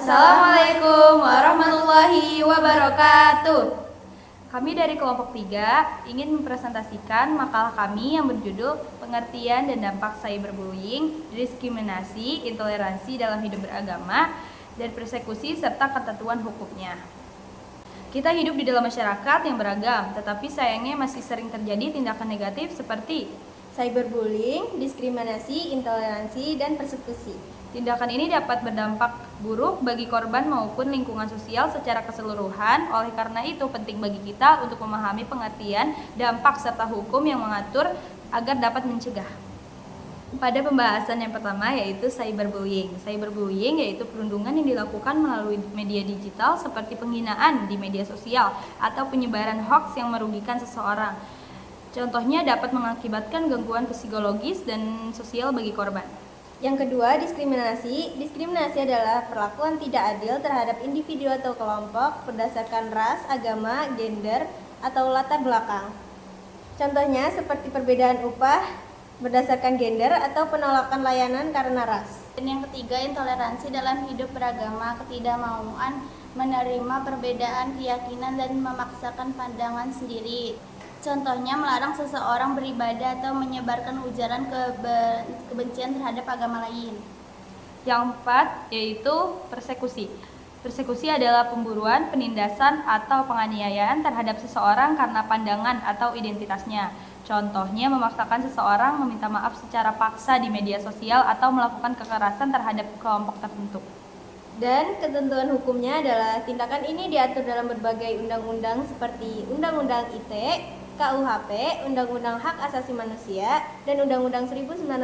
Assalamualaikum warahmatullahi wabarakatuh. Kami dari kelompok 3 ingin mempresentasikan makalah kami yang berjudul Pengertian dan Dampak Cyberbullying, Diskriminasi, Intoleransi dalam Hidup Beragama, dan Persekusi serta Ketentuan Hukumnya. Kita hidup di dalam masyarakat yang beragam, tetapi sayangnya masih sering terjadi tindakan negatif seperti cyberbullying, diskriminasi, intoleransi, dan persekusi. tindakan ini dapat berdampak buruk bagi korban maupun lingkungan sosial secara keseluruhan. Oleh karena itu, penting bagi kita untuk memahami pengertian, dampak, serta hukum yang mengatur agar dapat mencegah. Pada pembahasan yang pertama yaitu cyberbullying. Cyberbullying yaitu perundungan yang dilakukan melalui media digital seperti penghinaan di media sosial atau penyebaran hoaks yang merugikan seseorang. Contohnya dapat mengakibatkan gangguan psikologis dan sosial bagi korban. Yang kedua, diskriminasi. Diskriminasi adalah perlakuan tidak adil terhadap individu atau kelompok berdasarkan ras, agama, gender, atau latar belakang. Contohnya seperti perbedaan upah berdasarkan gender atau penolakan layanan karena ras. Dan yang ketiga, intoleransi dalam hidup beragama, ketidakmauan menerima perbedaan keyakinan dan memaksakan pandangan sendiri. Contohnya melarang seseorang beribadah atau menyebarkan ujaran kebencian terhadap agama lain. Yang keempat yaitu persekusi. Persekusi adalah pemburuan, penindasan, atau penganiayaan terhadap seseorang karena pandangan atau identitasnya. Contohnya memaksakan seseorang meminta maaf secara paksa di media sosial atau melakukan kekerasan terhadap kelompok tertentu. Dan ketentuan hukumnya adalah tindakan ini diatur dalam berbagai undang-undang seperti Undang-Undang ITE, KUHP, Undang-Undang Hak Asasi Manusia, dan Undang-Undang 1945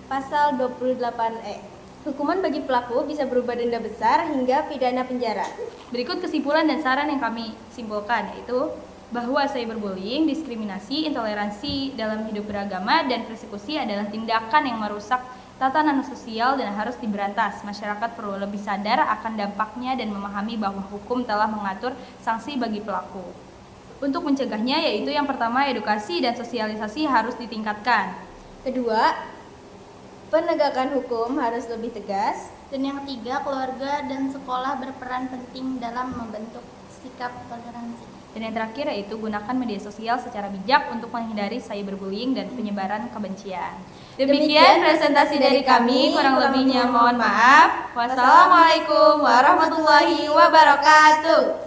Pasal 28E. Hukuman bagi pelaku bisa berupa denda besar hingga pidana penjara. Berikut kesimpulan dan saran yang kami simpulkan yaitu bahwa cyberbullying, diskriminasi, intoleransi dalam hidup beragama, dan persekusi adalah tindakan yang merusak tatanan sosial dan harus diberantas. Masyarakat perlu lebih sadar akan dampaknya dan memahami bahwa hukum telah mengatur sanksi bagi pelaku. Untuk mencegahnya yaitu yang pertama, edukasi dan sosialisasi harus ditingkatkan. Kedua, penegakan hukum harus lebih tegas. Dan yang ketiga, keluarga dan sekolah berperan penting dalam membentuk sikap toleransi. Dan yang terakhir yaitu gunakan media sosial secara bijak untuk menghindari cyberbullying dan penyebaran kebencian. Demikian presentasi dari kami, kurang lebihnya mohon maaf. Wassalamualaikum warahmatullahi wabarakatuh.